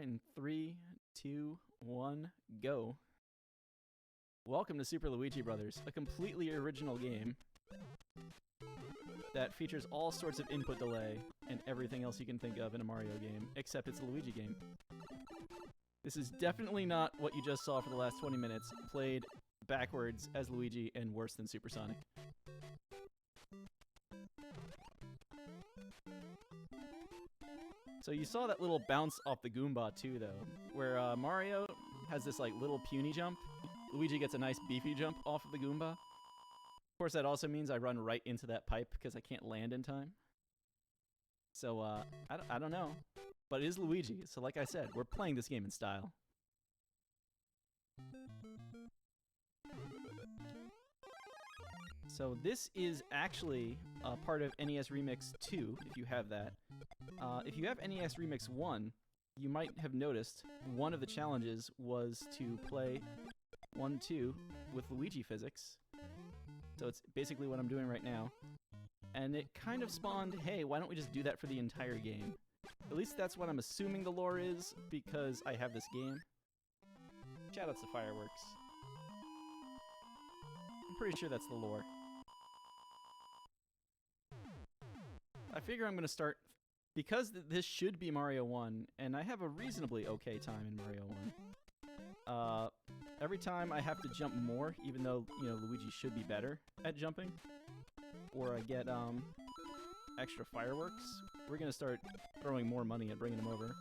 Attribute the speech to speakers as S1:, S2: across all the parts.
S1: in 3, 2, 1, go. Welcome to Super Luigi Brothers, a completely original game that features all sorts of input delay and everything else you can think of in a Mario game, except it's a Luigi game. This is definitely not what you just saw for the last 20 minutes, played backwards as Luigi and worse than Supersonic. So you saw that little bounce off the Goomba too, though, where Mario has this like little puny jump. Luigi gets a nice beefy jump off of the Goomba. Of course, that also means I run right into that pipe because I can't land in time. So, I don't know. But it is Luigi, so like I said, we're playing this game in style. So this is actually part of NES Remix 2, if you have that. If you have NES Remix 1, you might have noticed one of the challenges was to play 1-2 with Luigi physics. So it's basically what I'm doing right now. And it kind of spawned, hey, why don't we just do that for the entire game? At least that's what I'm assuming the lore is, because I have this game. Shoutouts to Fireworks. I'm pretty sure that's the lore. I figure I'm going to start, because this should be Mario 1, and I have a reasonably okay time in Mario 1. Every time I have to jump more, even though, you know, Luigi should be better at jumping, or I get extra fireworks, we're going to start throwing more money at bringing them over.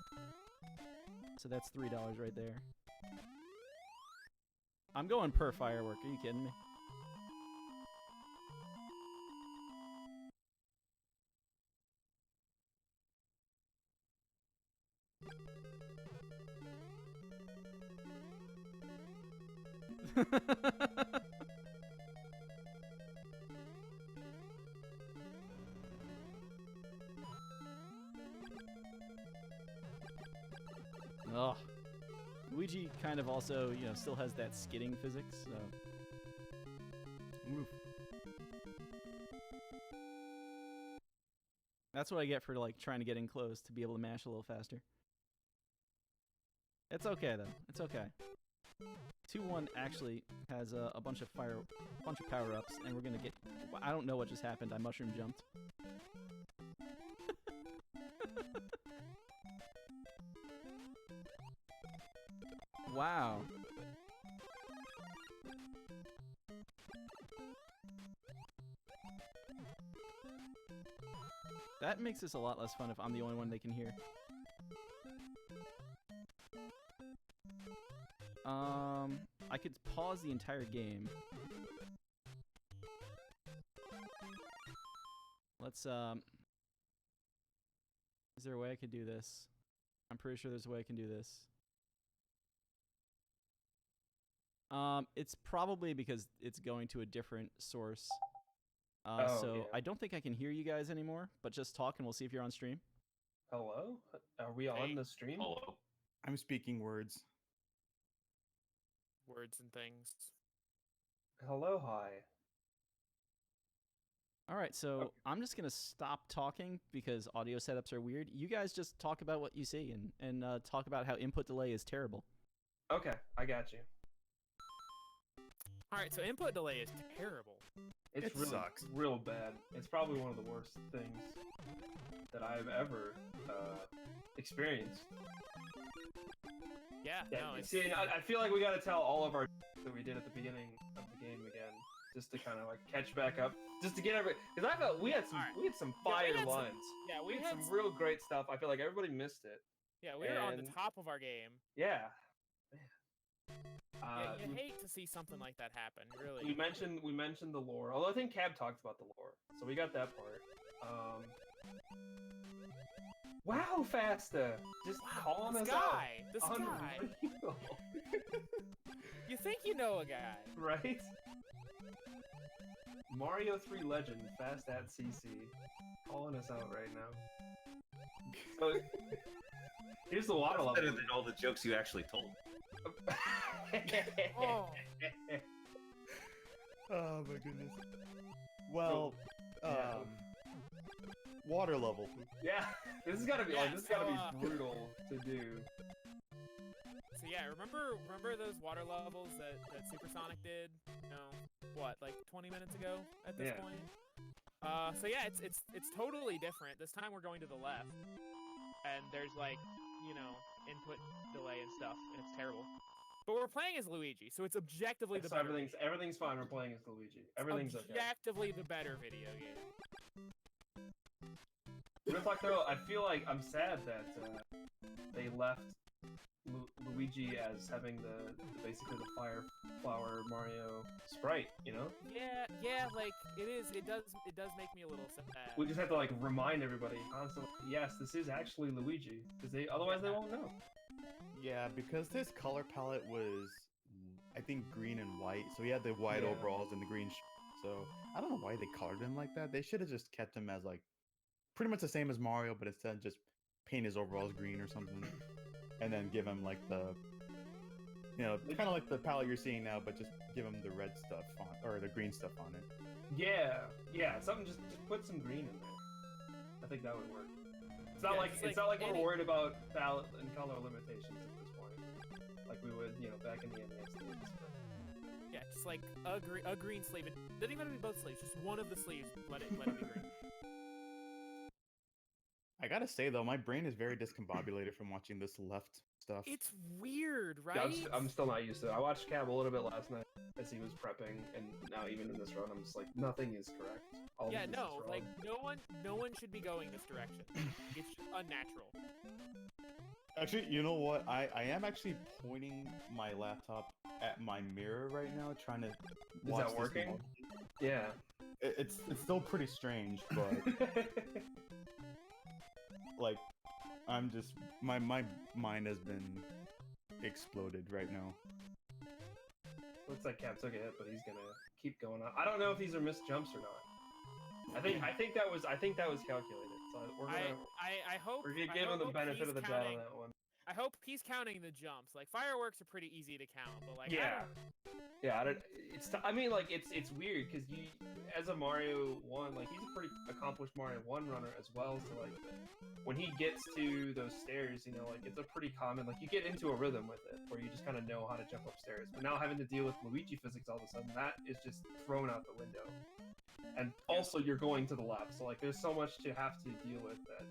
S1: So that's $3 right there. I'm going per firework, are you kidding me? Ugh. Luigi kind of also, you know, still has that skidding physics, so... Oof. That's what I get for, like, trying to get in close to be able to mash a little faster. It's okay, though. It's okay. 2-1 actually has a bunch of power-ups, and we're gonna get... I don't know what just happened. I mushroom jumped. Wow. That makes this a lot less fun if I'm the only one they can hear. I could pause the entire game. Let's, is there a way I could do this? I'm pretty sure there's a way I can do this. It's probably because it's going to a different source. So yeah. I don't think I can hear you guys anymore, but just talk and we'll see if you're on stream.
S2: Hello? Are we on the stream?
S3: Hello.
S4: I'm speaking words.
S3: Words and things.
S2: Hello, hi.
S1: Alright, so okay. I'm just going to stop talking because audio setups are weird. You guys just talk about what you see and talk about how input delay is terrible.
S2: Okay, I got you.
S3: Alright, so input delay is terrible.
S2: It really sucks. Real bad. It's probably one of the worst things that I've ever experienced.
S3: Yeah, no, it's...
S2: See, I feel like we gotta tell all of our that we did at the beginning of the game again, just to kind of like catch back up, just to get every. Because I felt we had some fire lines. We had some real great stuff. I feel like everybody missed it.
S3: Yeah, we were on the top of our game.
S2: Yeah.
S3: Yeah, you hate to see something like that happen, really.
S2: We mentioned the lore, although I think Cab talked about the lore, so we got that part. Wow, Fasta! Just calling us out.
S3: This guy! You think you know a guy.
S2: Right? Mario 3 legend, Fast at CC. Calling us out right now. So, here's the water level.
S5: Better than all the jokes you actually told.
S3: Oh.
S4: Oh my goodness. Well, water level.
S2: Yeah, this has got to be
S3: Yeah,
S2: this has got to be
S3: so,
S2: brutal to do.
S3: So yeah, remember those water levels that Supersonic did? You know, what, like 20 minutes ago at this point? So yeah, it's totally different. This time we're going to the left, and there's like, you know, input delay and stuff, and it's terrible. But we're playing as Luigi, so it's objectively the better.
S2: Everything's fine. We're playing as Luigi. Everything's
S3: objectively the better video game.
S2: Real talk though, I feel like I'm sad that they left Luigi as having basically the Fire Flower Mario sprite, you know?
S3: Yeah, like it does make me a little sad.
S2: We just have to like remind everybody constantly, yes, this is actually Luigi, because otherwise they won't know.
S4: Yeah, because his color palette was, I think, green and white. So he had the white overalls and the green. So I don't know why they colored him like that. They should have just kept him as like pretty much the same as Mario, but instead just paint his overalls green or something, and then give him like the, you know, kind of like the palette you're seeing now, but just give him the red stuff on or the green stuff on it.
S2: Yeah, something just put some green in there. I think that would work. It's not like we're worried about palette and color limitations at this point, like we would, you know, back in the NES days.
S3: Yeah, just like a green sleeve. It doesn't even have to be both sleeves. Just one of the sleeves. Let it be green.
S4: I gotta say though, my brain is very discombobulated from watching this left stuff.
S3: It's weird, right?
S2: Yeah, I'm still not used to it. I watched Cab a little bit last night as he was prepping, and now even in this run, I'm just like, nothing is correct.
S3: Like no one should be going this direction. It's unnatural.
S4: Actually, you know what? I am actually pointing my laptop at my mirror right now, trying to watch.
S2: Is that working?
S4: This
S2: yeah.
S4: It's still pretty strange, but like, I'm just my mind has been exploded right now.
S2: Looks like Cap took a hit, but he's gonna keep going on. I don't know if these are missed jumps or not. I think that was calculated. So
S3: I hope
S2: we're gonna give him the benefit of the doubt on that one.
S3: I hope he's counting the jumps. Like fireworks are pretty easy to count, but like
S2: I mean, like it's weird because you, as a Mario 1, like he's a pretty accomplished Mario 1 runner as well. So like when he gets to those stairs, you know, like it's a pretty common, like you get into a rhythm with it where you just kind of know how to jump upstairs. But now having to deal with Luigi physics all of a sudden, that is just thrown out the window. And also you're going to the left, so like there's so much to have to deal with that,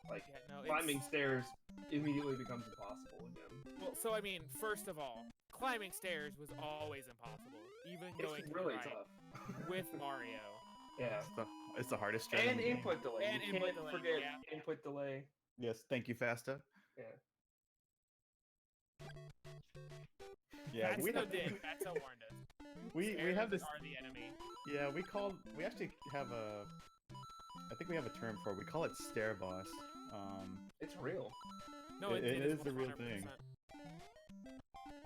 S2: like climbing stairs immediately becomes impossible again.
S3: Well, so I mean, first of all, climbing stairs was always impossible, even going
S2: really
S3: right
S2: tough
S3: with Mario.
S2: Yeah,
S4: it's the hardest strategy.
S2: And input delay.
S3: And
S2: you can't forget input delay.
S4: Yes, thank you, Fasta.
S2: Yeah.
S4: Yeah,
S3: Fatso warned us.
S4: We have this.
S3: Are the enemy.
S4: Yeah, we actually have I think we have a term for it. We call it stair boss.
S2: It's real.
S3: No,
S4: it is the real thing.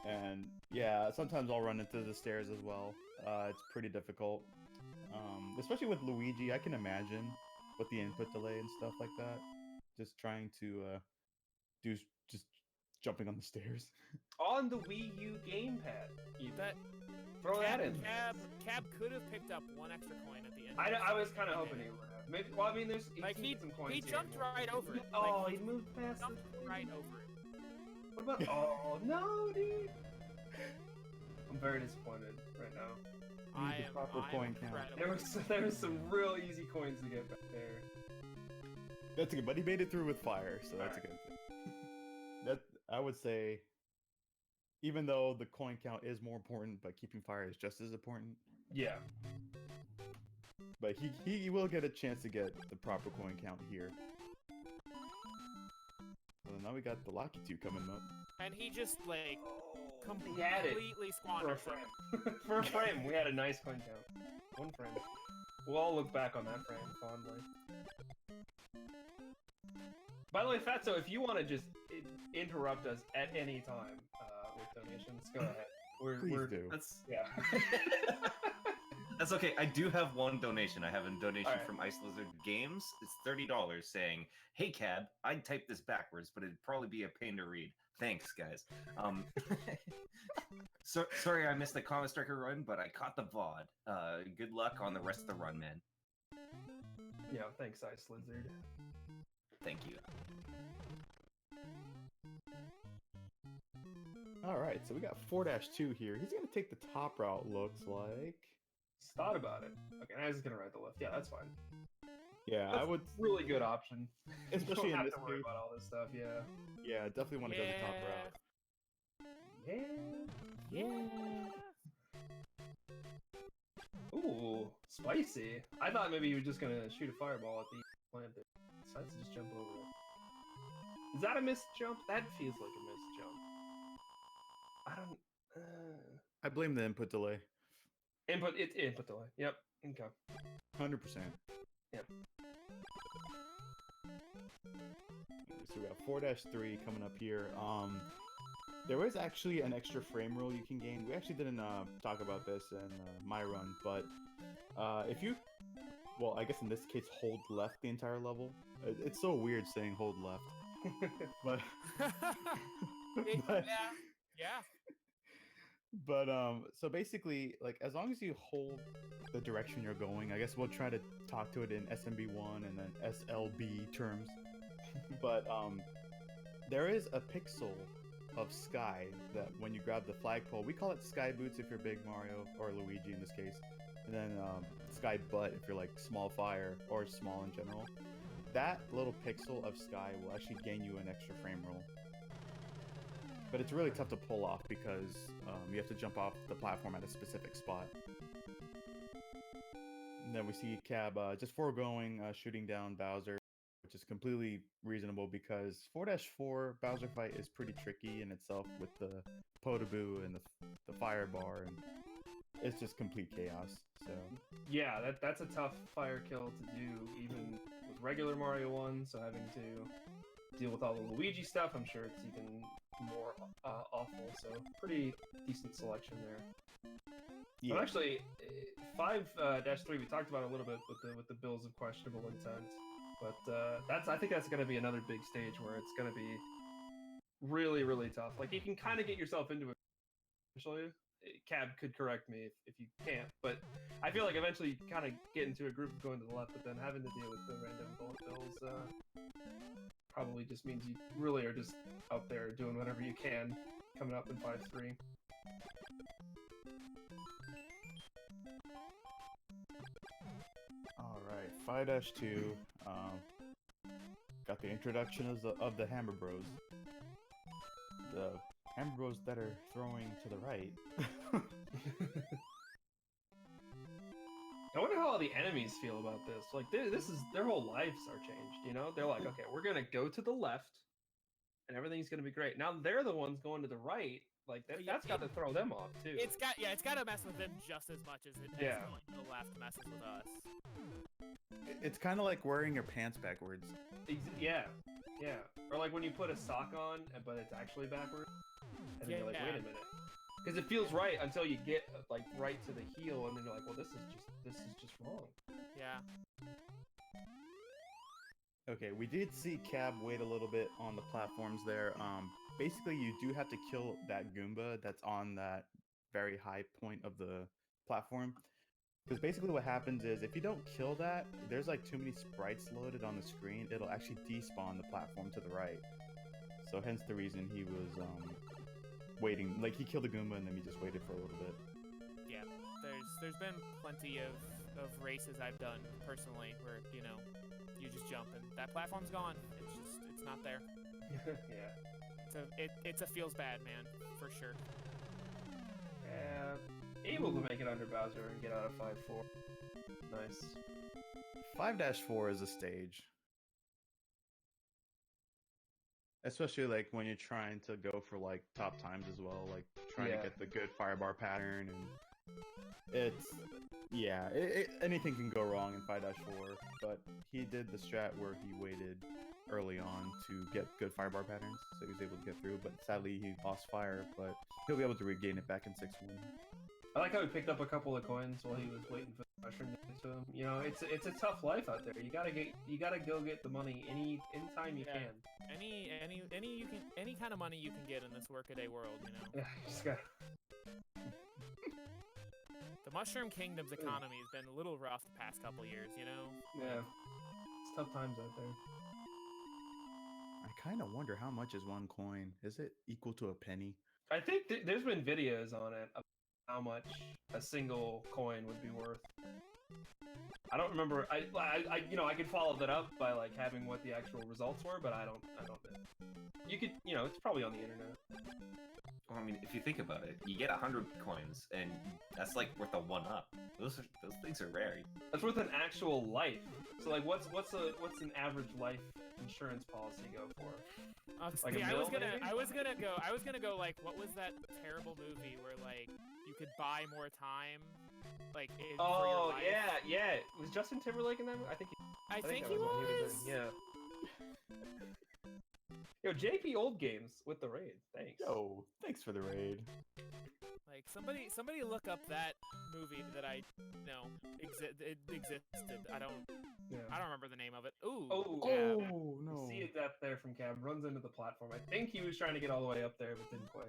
S4: And yeah, sometimes I'll run into the stairs as well. It's pretty difficult. Especially with Luigi, I can imagine with the input delay and stuff like that. Just trying to just jumping on the stairs.
S2: On the Wii U gamepad. Throw that in.
S3: Cab could have picked up one extra coin at the end.
S2: I was kind of hoping he would have. Maybe. Well, I mean, there's some coins.
S3: He jumped right over it.
S2: Oh, he moved past
S3: it. Right over it.
S2: What about? Oh no, dude! I'm very disappointed right now.
S3: I am
S4: coin count.
S2: There was some real easy coins to get back there.
S4: That's good, but he made it through with fire, so that's a good thing. That I would say, even though the coin count is more important, but keeping fire is just as important.
S2: Yeah.
S4: But he will get a chance to get the proper coin count here. So now we got the Lucky 2 coming up.
S3: And he just like completely squandered
S2: for a frame. For a frame, we had a nice coin count. One frame. We'll all look back on that frame fondly. By the way, Fatso, if you want to just interrupt us at any time with donations, go ahead.
S4: Please do.
S5: That's okay. I do have one donation. I have a donation from Ice Lizard Games. It's $30 saying, "Hey Cab, I'd type this backwards, but it'd probably be a pain to read. Thanks, guys. Sorry I missed the Comet Striker run, but I caught the VOD. Good luck on the rest of the run, man."
S2: Yeah, thanks, Ice Lizard.
S5: Thank you.
S4: All right, so we got 4-2 here. He's gonna take the top route. Looks like.
S2: Thought about it. Okay, now he's gonna ride the left. Yeah, that's fine.
S4: Yeah,
S2: That's
S4: I would.
S2: Really good option.
S4: Especially
S2: you don't
S4: in
S2: have
S4: this
S2: to worry
S4: case.
S2: about all this stuff. Yeah.
S4: Yeah, definitely want to go the top route.
S2: Yeah. Ooh, spicy. I thought maybe he was just gonna shoot a fireball at the plant there. Decides to just jump over it. Is that a missed jump? That feels like a missed jump. I don't.
S4: I blame the input delay.
S2: Input delay. Yep. Okay.
S4: 100%.
S2: Yep.
S4: So we got 4-3 coming up here. There was actually an extra frame rule you can gain. We actually didn't talk about this in my run, but if you, well, I guess in this case, hold left the entire level. It's so weird saying hold left, but
S3: yeah.
S4: But so basically, like, as long as you hold the direction you're going, I guess we'll try to talk to it in SMB1 and then SLB terms. But there is a pixel of sky that when you grab the flagpole, we call it sky boots if you're big Mario or Luigi in this case, and then sky butt if you're like small fire or small in general. That little pixel of sky will actually gain you an extra frame roll. But it's really tough to pull off because you have to jump off the platform at a specific spot. And then we see Cab just foregoing shooting down Bowser, which is completely reasonable because 4-4 Bowser fight is pretty tricky in itself with the Podoboo and the fire bar, and it's just complete chaos. So
S2: yeah, that's a tough fire kill to do even with regular Mario 1. So having to deal with all the Luigi stuff, I'm sure it's even more awful. So pretty decent selection there.
S4: yeah.
S2: But actually, 5-3 we talked about a little bit with the bills of questionable intent. But I think that's going to be another big stage where it's going to be really, really tough. Like, you can kind of get yourself into it eventually. Cab could correct me if you can't, but I feel like eventually you kind of get into a group of going to the left, but then having to deal with the random bullet bills probably just means you really are just out there doing whatever you can, coming up in 5-3.
S4: All right, 5-2. Got the introduction of the Hammer Bros. The Hammer Bros that are throwing to the right.
S2: I wonder how all the enemies feel about this. Like, this is their whole lives are changed. You know, they're like, okay, we're gonna go to the left, and everything's gonna be great. Now they're the ones going to the right. Like that's got to throw them off too.
S3: It's got to mess with them just as much as it as going to the left messes with us.
S4: It's kind of like wearing your pants backwards.
S2: Yeah. Or like when you put a sock on, but it's actually backwards, and then you're like, wait a minute, because it feels right until you get like right to the heel, and then you're like, well, this is just wrong.
S3: Yeah.
S4: Okay, we did see Cab wait a little bit on the platforms there. Basically, you do have to kill that Goomba that's on that very high point of the platform. Because basically what happens is, if you don't kill that, there's like too many sprites loaded on the screen, it'll actually despawn the platform to the right. So hence the reason he was waiting. Like, he killed the Goomba and then he just waited for a little bit.
S3: Yeah, there's been plenty of races I've done personally where, you know, you just jump and that platform's gone. It's not there.
S2: Yeah.
S3: So it's a feels bad, man, for sure.
S2: Able to make it under Bowser and get out of 5-4. Nice.
S4: 5-4 is a stage. Especially like when you're trying to go for like top times as well, like trying to get the good firebar pattern, and anything can go wrong in 5-4, but he did the strat where he waited early on to get good firebar patterns, so he was able to get through, but sadly he lost fire, but he'll be able to regain it back in 6-1.
S2: I like how he picked up a couple of coins while he was waiting for the mushroom to get to him. You know, it's a tough life out there. You gotta go get the money anytime you can.
S3: Any kind of money you can get in this workaday world, you know.
S2: Yeah, you just gotta.
S3: The Mushroom Kingdom's economy has been a little rough the past couple years, you know.
S2: Yeah. tough times out there.
S4: I kind of wonder how much is one coin. Is it equal to a penny?
S2: I think there's been videos on it of how much a single coin would be worth. I don't remember. I could follow that up by like having what the actual results were, but I don't know. You could, it's probably on the internet.
S5: Well, I mean, if you think about it, you get 100 coins, and that's like worth a 1-up. Those things are rare.
S2: That's worth an actual life. So like, what's an average life insurance policy go for? Like
S3: see,
S2: a
S3: I
S2: mil,
S3: was gonna
S2: maybe?
S3: go like, what was that terrible movie where like you could buy more time, like for your life?
S2: yeah. Was Justin Timberlake in that movie? I think
S3: he
S2: that what he
S3: was.
S2: in. Yeah. Yo, JP Old Games with the raid. Thanks.
S4: Yo, thanks for the raid.
S3: Like somebody look up that movie that I know it existed. I don't remember the name of it. Ooh. Yeah.
S4: Oh no.
S2: See it up there from Cam. Runs into the platform. I think he was trying to get all the way up there, but didn't quite.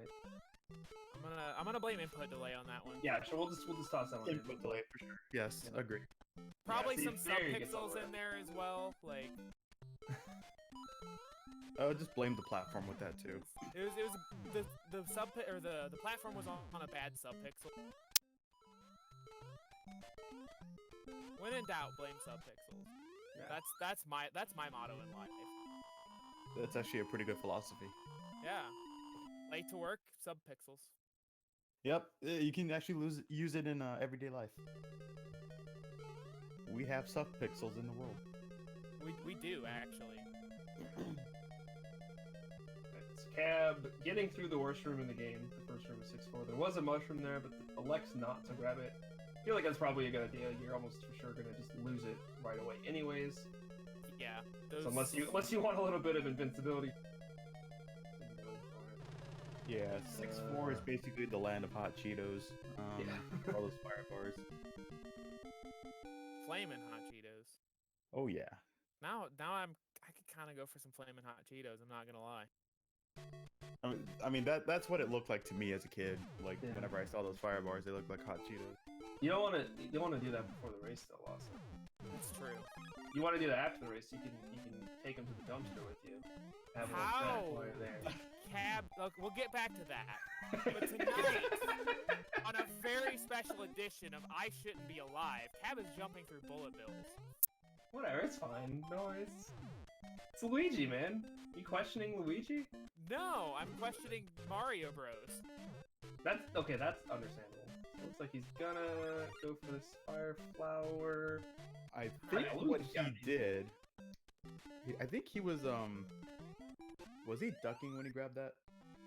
S3: I'm gonna blame input delay on that one.
S2: Yeah, sure. We'll just toss that one.
S4: Input delay for sure. Yes,
S2: Yeah.
S4: agree.
S3: Probably
S2: see,
S3: some
S2: there you get
S3: subpixels
S2: somewhere.
S3: in there as well. Like
S4: Just blame the platform with that too.
S3: it was the platform was on a bad subpixel. When in doubt, blame subpixels.
S2: Yeah.
S3: That's my motto in life.
S4: That's actually a pretty good philosophy.
S3: Yeah. Late to work, subpixels.
S4: Yep, you can actually use it in everyday life. We have subpixels in the world.
S3: We do actually.
S2: It's Cab getting through the worst room in the game. The first room is 6-4. There was a mushroom there, but elects not to grab it. I feel like that's probably a good idea. You're almost for sure gonna just lose it right away, anyways.
S3: Yeah.
S2: So unless you want a little bit of invincibility.
S4: Yeah, 6-4 is basically the land of hot Cheetos.
S2: Yeah.
S4: All those fire bars.
S3: Flamin' hot Cheetos.
S4: Oh yeah.
S3: Now I could kind of go for some flamin' hot Cheetos. I'm not gonna lie.
S4: I mean that's what it looked like to me as a kid. Like
S2: Yeah.
S4: whenever I saw those fire bars, they looked like hot Cheetos.
S2: You don't want to do that before the race, though, Lawson.
S3: That's true.
S2: You want to do that after the race. You can take them to the dumpster with you. Have a little
S3: How?
S2: snack while you're there.
S3: Cab. Look, we'll get back to that. But tonight, on a very special edition of I Shouldn't Be Alive, Cab is jumping through bullet bills.
S2: Whatever, it's fine. No, it's Luigi, man. You questioning Luigi?
S3: No, I'm questioning Mario Bros.
S2: That's okay. That's understandable. So it looks like he's gonna go for this fire flower.
S4: I think
S2: Yeah,
S4: what
S2: Luigi
S4: he
S2: got these.
S4: did. I think he was he ducking when he grabbed that?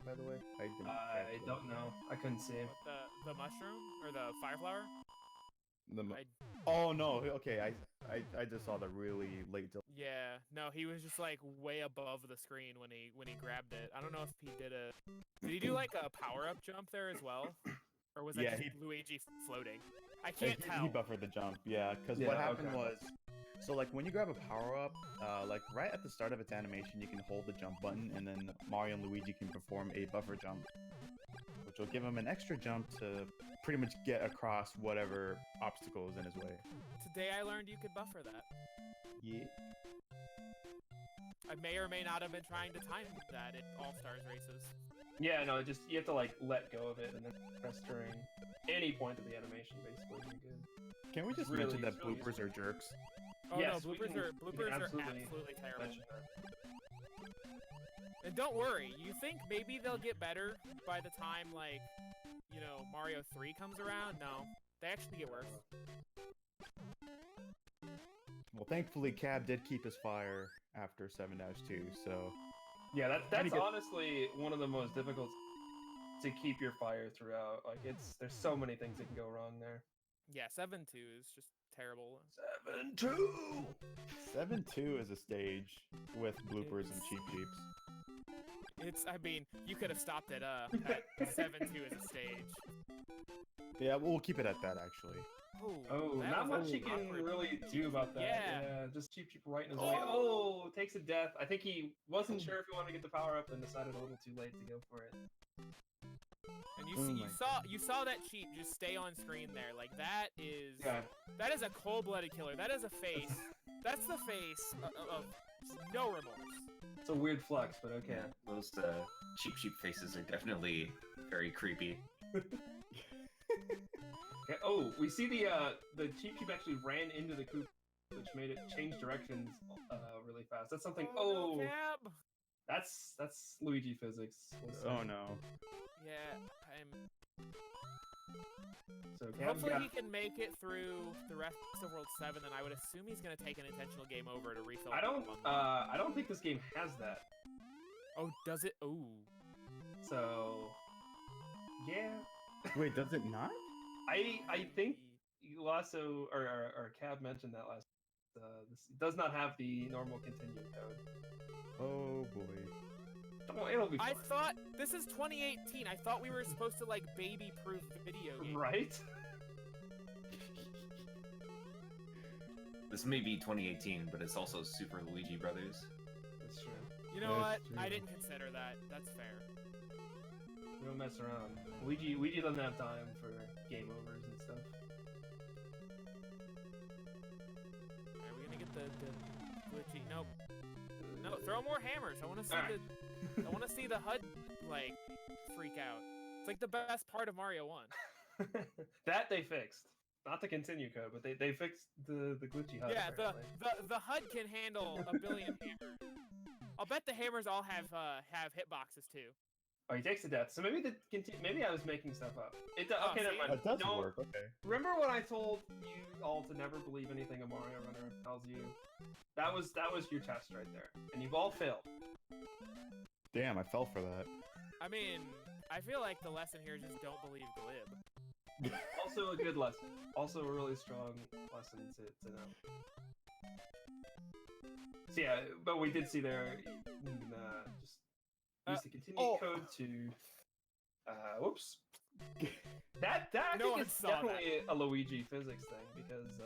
S4: By the way, I didn't
S2: I
S4: catch that.
S2: don't know. I couldn't see him.
S3: What, the mushroom or the fire flower?
S4: Oh no, okay, I just saw the really late delay.
S3: Yeah, no, he was just like way above the screen when he grabbed it. I don't know if he did he do like a power up jump there as well, or was that
S4: Yeah,
S3: just Luigi floating? I can't tell.
S4: He buffered the jump, yeah, because
S2: Yeah,
S4: what happened
S2: okay.
S4: was, so like when you grab a power up, like right at the start of its animation, you can hold the jump button, and then Mario and Luigi can perform a buffer jump, which will give him an extra jump to pretty much get across whatever obstacle is in his way.
S3: Today I learned you could buffer that.
S4: Yeah.
S3: I may or may not have been trying to time that in All Stars races.
S2: Yeah, no, just you have to like let go of it and then press during any point of the animation, basically. You're good.
S4: Can we just
S2: Really-
S4: mention that
S2: it's really
S4: bloopers are jerks?
S3: Oh
S2: Yes,
S3: no,
S2: we can
S3: bloopers are
S2: absolutely
S3: absolutely terrible.
S2: mention that.
S3: And don't worry, you think maybe they'll get better by the time like, Mario 3 comes around? No, they actually get worse.
S4: Well, thankfully, Cab did keep his fire after 7-2, so
S2: Yeah, that's
S4: get-
S2: honestly one of the most difficult to keep your fire throughout. Like there's so many things that can go wrong there.
S3: Yeah, 7-2 is just terrible.
S2: 7-2.
S4: 7-2 is a stage with bloopers and cheap jeeps.
S3: I mean, you could have stopped at 7-2 as a stage.
S4: Yeah, we'll keep it at that actually.
S2: Oh,
S3: that
S2: not
S3: was
S2: much he can
S3: awkward.
S2: really do about that.
S3: Yeah.
S2: Just cheap right in his way. Oh, takes a death. I think he wasn't sure if he wanted to get the power up and decided a little too late to go for it.
S3: And
S4: Oh
S3: you saw that cheat just stay on screen there. Like that is
S2: Yeah.
S3: that is a cold-blooded killer. That is a face That's the face of no remorse.
S2: It's a weird flex, but okay.
S5: Yeah, those cheap sheep faces are definitely very creepy.
S2: Okay, oh, we see the Cheap Sheep actually ran into the Koopa, which made it change directions really fast. That's something.
S3: Oh, no, Cab.
S2: That's Luigi physics. We'll say.
S4: Oh no.
S3: Yeah,
S2: So Cab
S3: hopefully
S2: got...
S3: he can make it through the rest of World 7, and I would assume he's gonna take an intentional game over to refill.
S2: I don't think this game has that.
S3: Oh, does it? Oh.
S2: So, yeah.
S4: Wait, does it not?
S2: I think you also or Cab mentioned that last. This does not have the normal continue code.
S4: Oh boy.
S2: It'll be fine.
S3: I thought this is 2018. I thought we were supposed to like baby-proof video games.
S2: Right.
S5: This may be 2018, but it's also Super Luigi Brothers.
S2: That's true.
S3: You know what?
S4: That's true.
S3: I didn't consider that. That's fair.
S2: We don't mess around. Luigi doesn't have time for game overs and stuff.
S3: Are we gonna get the glitchy? Nope. No, throw more hammers. I want to see I want to see the HUD like freak out. It's like the best part of Mario 1.
S2: That they fixed. Not the continue code, but they fixed the glitchy HUD.
S3: Yeah,
S2: apparently.
S3: the HUD can handle a billion hammers. I'll bet the hammers all have hitboxes too.
S2: Oh, he takes the death. So maybe maybe I was making stuff up. Okay, never mind.
S4: That doesn't
S2: Don't-
S4: work. Okay.
S2: Remember when I told you all to never believe anything a Mario Runner tells you? That was your test right there, and you've all failed.
S4: Damn, I fell for that.
S3: I mean, I feel like the lesson here is just don't believe glib.
S2: Also a good lesson. Also a really strong lesson to know. So yeah, but we did see there. You can just use the continue code to. Whoops. That I
S3: No
S2: think
S3: one
S2: is
S3: saw
S2: definitely a Luigi physics thing because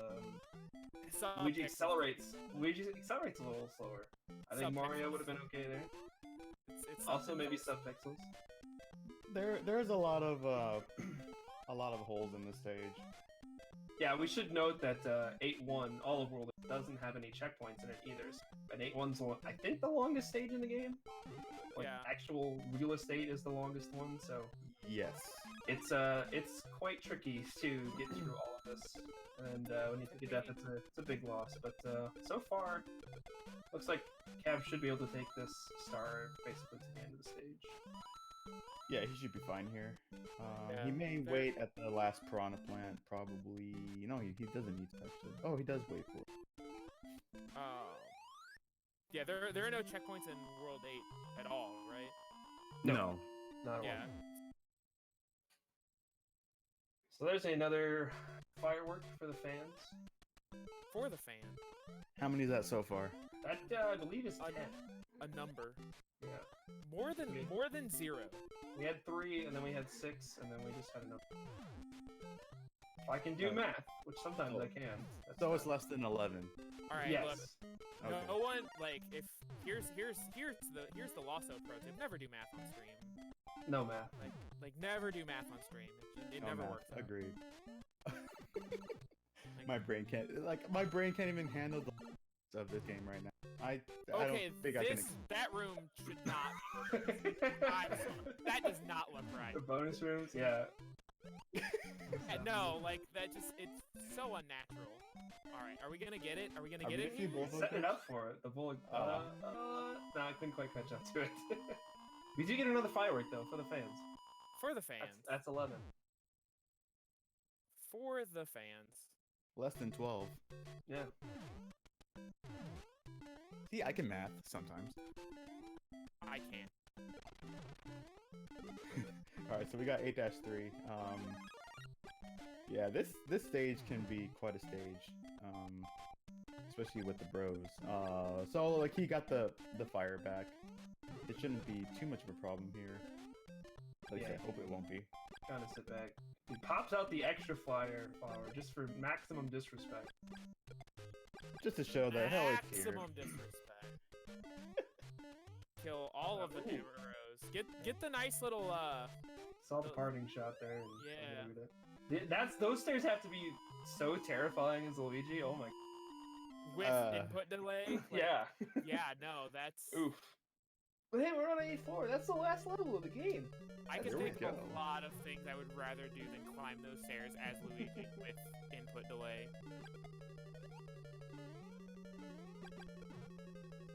S2: Luigi accelerates. Luigi accelerates a little slower. I think Mario would have been okay there.
S3: It's
S2: Also maybe subpixels.
S4: There's a lot of holes in this stage.
S2: Yeah, we should note that 8-1 All of World doesn't have any checkpoints in it either. And 8-1's I think the longest stage in the game. Like actual real estate is the longest one, so
S4: Yes.
S2: it's quite tricky to get through all of this. And when you think of death, it's a big loss. But so far, looks like Cav should be able to take this star basically to the end of the stage.
S4: Yeah, he should be fine here.
S3: Yeah,
S4: he may wait at the last piranha plant, probably. No, he doesn't need to actually. Oh, he does wait for it.
S3: Oh. Yeah, there are no checkpoints in World 8 at all, right?
S4: No.
S2: Not
S3: Yeah.
S2: one. So there's another firework for the fans.
S3: For the fan.
S4: How many is that so far?
S2: That I believe is 10.
S3: A number.
S2: Yeah.
S3: More than 0.
S2: We had 3, and then we had 6, and then we just had another. If I can do math, which sometimes I can.
S4: So it's less than 11.
S3: All right,
S2: Yes.
S3: look.
S4: Okay.
S3: No one like if here's the Lawso pro tip. Never do math on stream.
S2: No math.
S3: Like never do math on stream. It never
S4: no,
S3: works. Out.
S4: Agreed. My brain can't even handle the of this game right now. I
S3: Okay,
S4: don't think I can.
S3: that room should not. That does not look right.
S2: The bonus rooms, yeah.
S3: No, like that just—it's so unnatural. All right, are we gonna get it? Are we gonna get it? Here?
S2: Setting it up for it. The bull. No, I couldn't quite catch up to it. We do get another firework though for the fans.
S3: For the fans.
S2: That's 11.
S3: For the fans.
S4: Less than 12.
S2: Yeah.
S4: See, I can math sometimes.
S3: I can't.
S4: All right, so we got 8-3. Yeah, this stage can be quite a stage, especially with the bros. So like he got the fire back. It shouldn't be too much of a problem here. At least I hope it won't be.
S2: Kind of sit back. He pops out the extra flower just for maximum disrespect.
S4: Just to show that hell is here.
S3: Maximum disrespect. Kill all of the heroes. Get the nice little
S2: Saw the parting shot there. And
S3: yeah.
S2: those stairs have to be so terrifying as Luigi. Oh my.
S3: with input delay. Like,
S2: Yeah.
S3: Yeah, no, that's.
S2: Oof. But hey, we're on 84. That's the last level of the game.
S3: I can
S4: There we
S3: think of
S4: go.
S3: a lot of things I would rather do than climb those stairs as Luigi with input delay.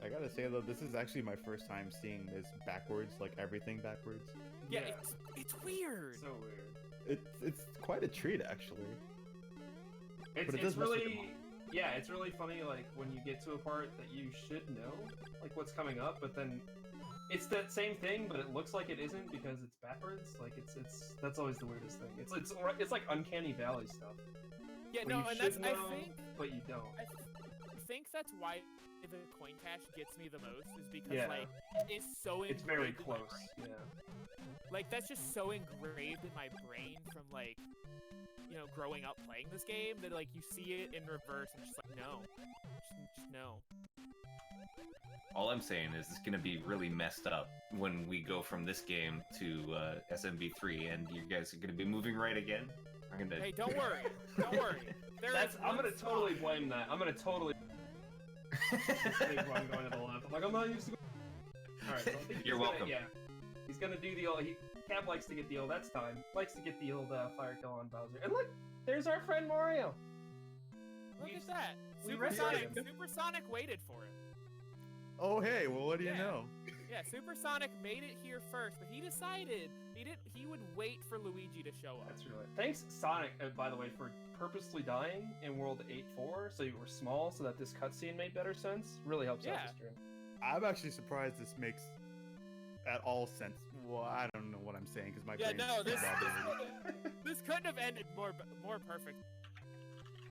S4: I gotta say though, this is actually my first time seeing this backwards, like everything backwards.
S3: Yeah, it's weird.
S2: So weird.
S4: It's quite a treat actually.
S2: It's
S4: But it does mess with your
S2: really,
S4: mind.
S2: yeah, it's really funny. Like when you get to a part that you should know, like what's coming up, but then it's that same thing, but it looks like it isn't because it's backwards. Like it's that's always the weirdest thing. It's like uncanny valley stuff.
S3: Yeah,
S2: where
S3: no,
S2: you
S3: and
S2: should
S3: that's
S2: know,
S3: I think
S2: but you don't.
S3: I think that's why the coin cache gets me the most is because
S2: Yeah.
S3: like it's so
S2: It's very
S3: engraved in my
S2: close.
S3: brain.
S2: Yeah.
S3: Like that's just so engraved in my brain from like growing up playing this game that like you see it in reverse and just like no, just no.
S5: All I'm saying is it's going to be really messed up when we go from this game to SMB3, and you guys are going to be moving right again. I'm gonna...
S3: Hey, don't worry, don't worry.
S2: I'm gonna totally blame that. I'm gonna totally. Big one going to the left. I'm like, I'm not used to. All right, so I think
S5: You're welcome.
S2: Yeah, he's gonna do the old. Cab likes to get the old. That's time. Likes to get the old fire kill on Bowser. And look, there's our friend Mario.
S3: Look at that.
S2: we
S3: Supersonic.
S2: rescued
S3: Supersonic waited for him.
S4: Oh hey, well what do you
S3: Yeah.
S4: know?
S3: Yeah, Supersonic made it here first, but he decided he would wait for Luigi to show up.
S2: That's really. Thanks, Sonic, by the way, for purposely dying in World 8-4, so you were small, so that this cutscene made better sense. Really helps out
S3: Yeah.
S2: the stream.
S4: I'm actually surprised this makes at all sense. Well, I don't know what I'm saying because my
S3: Yeah,
S4: brain
S3: no,
S4: is
S3: this
S4: bothering me.
S3: this couldn't have ended more perfect.